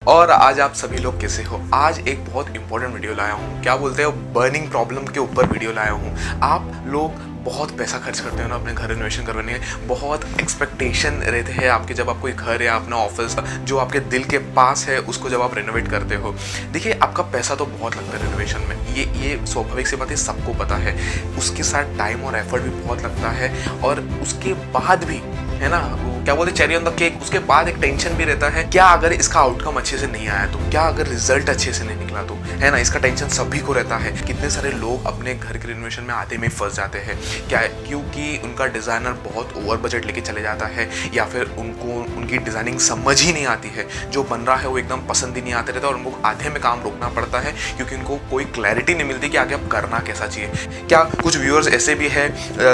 और आज आप सभी लोग कैसे हो। आज एक बहुत इंपॉर्टेंट वीडियो लाया हूँ, क्या बोलते हैं बर्निंग प्रॉब्लम के ऊपर वीडियो लाया हूँ। आप लोग बहुत पैसा खर्च करते हो ना अपने घर रिनोवेशन करवाने में, बहुत एक्सपेक्टेशन रहते हैं आपके जब आप कोई घर या अपना ऑफिस जो आपके दिल के पास है उसको जब आप रिनोवेट करते हो। देखिए आपका पैसा तो बहुत लगता है रिनोवेशन में, ये स्वाभाविक सी बात है, सबको पता है। उसके साथ टाइम और एफर्ट भी बहुत लगता है और उसके बाद भी है ना, क्या बोलते चेरी ऑन द केक, उसके बाद एक टेंशन भी रहता है, क्या अगर इसका आउटकम अच्छे से नहीं आया तो, क्या अगर रिजल्ट अच्छे से नहीं निकला तो, है ना। इसका टेंशन सभी को रहता है। कितने सारे लोग अपने घर के रिनोवेशन में आधे में फंस जाते हैं, क्या क्योंकि उनका डिज़ाइनर बहुत ओवर बजट लेके चले जाता है या फिर उनको उनकी डिज़ाइनिंग समझ ही नहीं आती है, जो बन रहा है वो एकदम पसंद ही नहीं आते रहता और उनको आधे में काम रोकना पड़ता है क्योंकि उनको कोई क्लैरिटी नहीं मिलती कि आगे अब करना कैसा चाहिए। क्या कुछ व्यूअर्स ऐसे भी है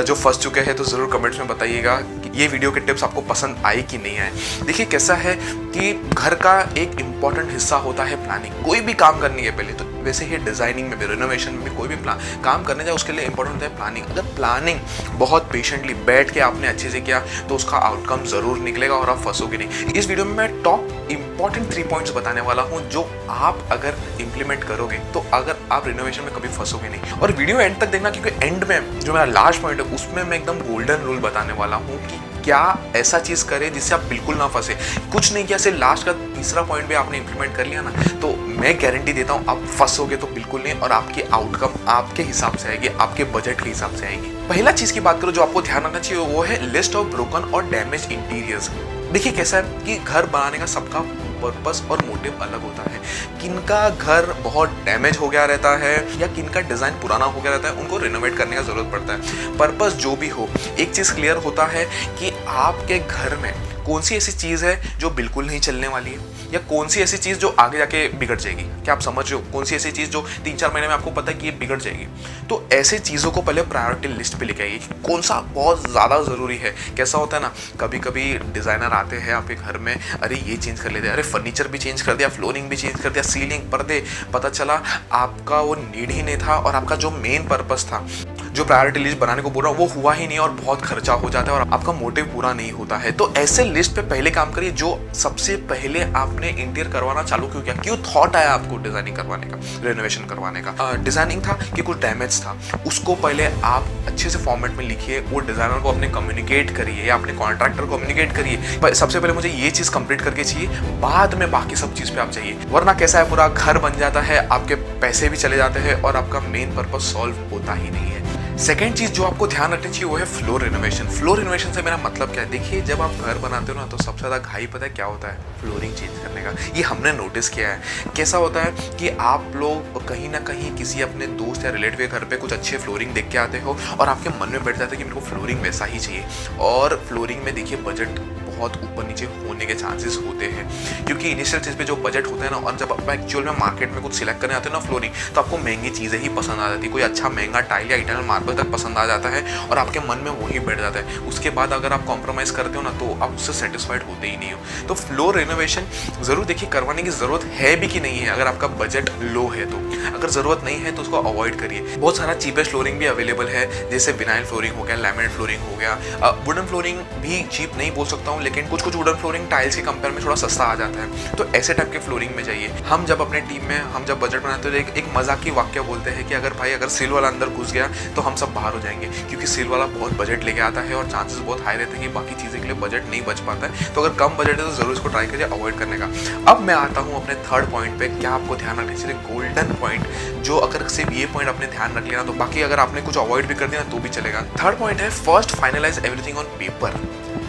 जो फंस चुके हैं, तो ज़रूर कमेंट्स में बताइएगा कि ये वीडियो के टिप्स आपको पसंद आए कि नहीं आए। देखिए कैसा है कि घर का एक इम्पॉर्टेंट हिस्सा होता है प्लानिंग। कोई भी काम करनी है पहले तो, वैसे ही डिजाइनिंग में भी, रिनोवेशन में भी, कोई भी काम करने जाए उसके लिए इंपॉर्टेंट होता है प्लानिंग। अगर प्लानिंग बहुत पेशेंटली बैठ के आपने अच्छे से किया तो उसका आउटकम जरूर निकलेगा और आप फंसोगे नहीं। इस वीडियो में मैं टॉप इंपॉर्टेंट 3 पॉइंट्स बताने वाला हूं जो आप अगर इंप्लीमेंट करोगे तो अगर आप रिनोवेशन में कभी फंसोगे नहीं। और वीडियो एंड तक देखना क्योंकि एंड में जो मेरा लास्ट पॉइंट है उसमें मैं एकदम गोल्डन रूल बताने वाला हूँ कि क्या ऐसा चीज करे जिससे आप बिल्कुल ना फंसे। कुछ नहीं किया, सिर्फ लास्ट का तीसरा पॉइंट भी आपने इंप्लीमेंट कर लिया ना, तो मैं गारंटी देता हूँ आप फंसोगे तो बिल्कुल नहीं और आपकी आउटकम आपके हिसाब से आएगी, आपके बजट के हिसाब से आएगी। पहला चीज की बात करो जो आपको ध्यान रखना चाहिए वो है लिस्ट ऑफ ब्रोकन और डैमेज इंटीरियर्स। देखिए कैसा है कि घर बनाने का सबका पर्पस और मोटिव अलग होता है। किनका घर बहुत डैमेज हो गया रहता है या किनका डिजाइन पुराना हो गया रहता है, उनको रिनोवेट करने का जरूरत पड़ता है। पर्पस जो भी हो, एक चीज क्लियर होता है कि आपके घर में कौन सी ऐसी चीज है जो बिल्कुल नहीं चलने वाली है या कौन सी ऐसी चीज जो आगे जाके बिगड़ जाएगी। क्या आप समझ रहे हो? कौन सी ऐसी चीज जो 3-4 महीने में आपको पता है कि ये बिगड़ जाएगी। तो ऐसे चीजों को पहले प्रायोरिटी लिस्ट पे लेके आइए, कौन सा बहुत ज्यादा जरूरी है। कैसा होता है ना, कभी कभी डिजाइनर आते हैं आपके घर में, अरे ये चेंज कर लेते, अरे फर्नीचर भी चेंज कर दिया, फ्लोरिंग भी चेंज कर दिया, सीलिंग, पर्दे, पता चला आपका वो नीड ही नहीं था और आपका जो मेन पर्पस था, जो प्रायोरिटी लिस्ट बनाने को बोल रहा हूँ, वो हुआ ही नहीं और बहुत खर्चा हो जाता है और आपका मोटिव पूरा नहीं होता है। तो ऐसे लिस्ट पे पहले काम करिए जो सबसे पहले आपने इंटीरियर करवाना चालू क्यों किया, क्यों थॉट आया आपको डिजाइनिंग करवाने का, रेनोवेशन करवाने का। डिजाइनिंग था कि कुछ डैमेज था, उसको पहले आप अच्छे से फॉर्मेट में लिखिए, वो डिजाइनर को अपने कम्युनिकेट करिए या अपने कॉन्ट्रैक्टर को कम्युनिकेट करिए। सबसे पहले मुझे ये चीज कंप्लीट करके चाहिए, बाद में बाकी सब चीज पे आप चाहिए। वरना कैसा है, पूरा घर बन जाता है, आपके पैसे भी चले जाते हैं और आपका मेन पर्पस सॉल्व होता ही नहीं है। सेकेंड चीज जो आपको ध्यान रखनी चाहिए वो है फ्लोर रिनोवेशन। फ्लोर रिनोवेशन से मेरा मतलब क्या है, देखिए जब आप घर बनाते हो ना तो सबसे ज्यादा घाई पता है क्या होता है, फ्लोरिंग चेंज करने का। ये हमने नोटिस किया है। कैसा होता है कि आप लोग कहीं ना कहीं किसी अपने दोस्त या रिलेटिव के घर पे कुछ अच्छे फ्लोरिंग देख के आते हो और आपके मन में बैठ जाता है कि मेरे को फ्लोरिंग वैसा ही चाहिए। और फ्लोरिंग में देखिए बजट बहुत ऊपर नीचे होने के चांसेस होते हैं क्योंकि इनिशियल चीज पे जो बजट होता है ना, और जब आप एक्चुअल में मार्केट में कुछ सिलेक्ट करने आते हो ना फ्लोरिंग, तो आपको महंगी चीजें ही पसंद आ जाती है। कोई अच्छा महंगा टाइल या इटर्नल मार्बल तक पसंद आ जाता है और आपके मन में वही बैठ जाता है। उसके बाद अगर आप कॉम्प्रोमाइज करते हो ना तो आप उससे सेटिस्फाइड होते ही नहीं हो। तो फ्लोर रिनोवेशन जरूर देखिए करवाने की जरूरत है भी कि नहीं है, अगर आपका बजट लो है तो। अगर जरूरत नहीं है तो उसको अवॉइड करिए। बहुत सारा चीपेस्ट फ्लोरिंग भी अवेलेबल है, जैसे विनाइल फ्लोरिंग हो गया, लैमिनेट फ्लोरिंग हो गया। वुडन फ्लोरिंग भी चीप नहीं बोल सकता हूँ, लेकिन कुछ कुछ वुडन फ्लोरिंग टाइल्स के कंपेयर में थोड़ा सस्ता आ जाता है। तो ऐसे टाइप के फ्लोरिंग में जाइए। हम जब अपने टीम में हम जब बजट बनाते हैं तो एक मजाकी वाक्य बोलते हैं कि अगर सील वाला अंदर घुस गया तो हम सब बाहर हो जाएंगे, क्योंकि सील वाला बहुत बजट लेके आता है और चांसेस बहुत हाई रहते हैं कि बाकी चीज़ें के लिए बजट नहीं बच पाता है। तो अगर कम बजट है तो जरूर इसको ट्राई करिए अवॉइड करने का। अब मैं आता हूँ अपने थर्ड पॉइंट पे, क्या आपको ध्यान रखना चाहिए, गोल्डन पॉइंट, जो अगर सिर्फ ये पॉइंट आपने ध्यान रख लिया तो बाकी अगर आपने कुछ अवॉइड भी कर दिया तो भी चलेगा। थर्ड पॉइंट है first finalize everything on paper.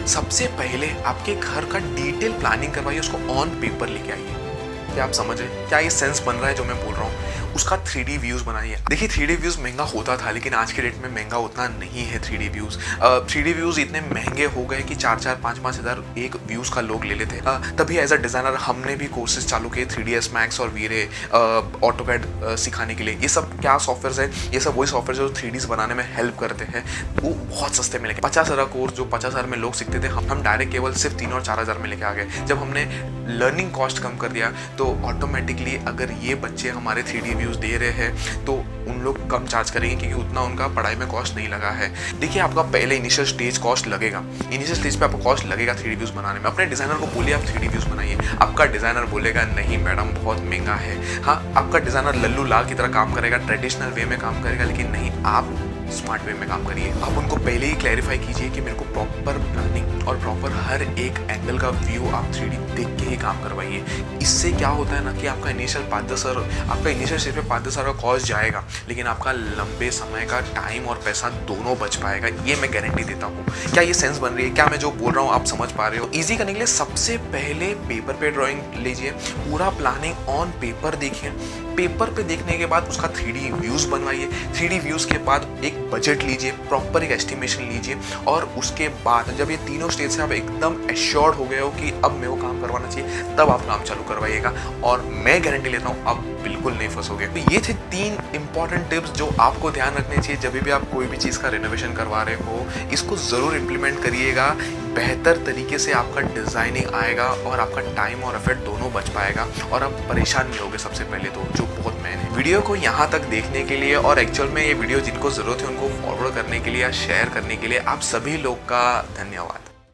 सबसे पहले आपके घर का डिटेल प्लानिंग करवाइए, उसको ऑन पेपर लेके आइए। क्या आप समझ रहे हैं, क्या ये सेंस बन रहा है जो मैं बोल रहा हूँ? उसका 3D व्यूज बनाइए। देखिए 3D व्यूज महंगा होता था, लेकिन आज के डेट में महंगा उतना नहीं है 3D व्यूज। 3D व्यूज इतने महंगे हो गए कि 4-4, 5-5 हज़ार एक व्यूज का लोग ले लेते। तभी एज अ डिजाइनर हमने भी कोर्सेज चालू किए 3ds Max और वीरे, ऑटोकैड सिखाने के लिए। ये सब क्या सॉफ्टवेयर है, ये सब वही सॉफ्टवेयर जो 3Ds बनाने में हेल्प करते हैं। वो बहुत सस्ते में लेके 50,000 कोर्स जो 50,000 में लोग सीखते थे, हम डायरेक्ट केवल सिर्फ 3 और 4,000 में लेके आ गए। जब हमने लर्निंग कॉस्ट कम कर दिया तो ऑटोमेटिकली अगर ये बच्चे हमारे 3D व्यूज दे रहे हैं तो उन लोग कम चार्ज करेंगे क्योंकि उतना उनका पढ़ाई में कॉस्ट नहीं लगा है। देखिए, आपका पहले इनिशियल स्टेज कॉस्ट लगेगा, इनिशियल स्टेज पे आपको कॉस्ट लगेगा 3D व्यूज बनाने में। अपने डिजाइनर को बोलिए आप 3D व्यूज बनाइए, आपका डिजाइनर बोलेगा नहीं मैडम बहुत महंगा है। हाँ, आपका डिजाइनर लल्लू लाल की तरह काम करेगा, ट्रेडिशनल वे में काम करेगा, लेकिन नहीं, आप स्मार्ट वे में काम करिए। आप उनको पहले ही क्लैरिफाई कीजिए कि मेरे को प्रॉपर प्लानिंग और प्रॉपर हर एक एंगल का व्यू आप 3D देख के ही काम करवाइए। इससे क्या होता है ना कि आपका इनिशियल 5-10 स्टेज पे 5-10 का कॉस्ट जाएगा, लेकिन आपका लंबे समय का टाइम और पैसा दोनों बच पाएगा, ये मैं गारंटी देता हूँ। क्या ये सेंस बन रही है? क्या मैं जो बोल रहा हूँ आप समझ पा रहे हो? इजी करने के लिए सबसे पहले पेपर पे ड्राइंग लीजिए, पूरा प्लानिंग ऑन पेपर देखिए। पेपर पे देखने के बाद उसका 3D व्यूज बनवाइए। 3D व्यूज के बाद एक बजट लीजिए, प्रॉपर एक एस्टिमेशन लीजिए, और उसके बाद जब ये तीनों स्टेज से आप एकदम एश्योर्ड हो गए हो कि अब मेरे को काम करवाना चाहिए, तब आप काम चालू करवाइएगा, और मैं गारंटी लेता हूँ आप बिल्कुल नहीं फंसोगे। तो ये थे 3 इंपॉर्टेंट टिप्स जो आपको ध्यान रखने चाहिए जब भी आप कोई भी चीज़ का रेनोवेशन करवा रहे हो। इसको ज़रूर इम्प्लीमेंट करिएगा, बेहतर तरीके से आपका डिज़ाइनिंग आएगा और आपका टाइम और एफर्ट दोनों बच पाएगा, और आप परेशान नहीं होगे सबसे पहले तो, जो बहुत मेन है। वीडियो को यहाँ तक देखने के लिए और एक्चुअल में ये वीडियो जिनको ज़रूरत है उनको फॉरवर्ड करने के लिए या शेयर करने के लिए आप सभी लोग का धन्यवाद।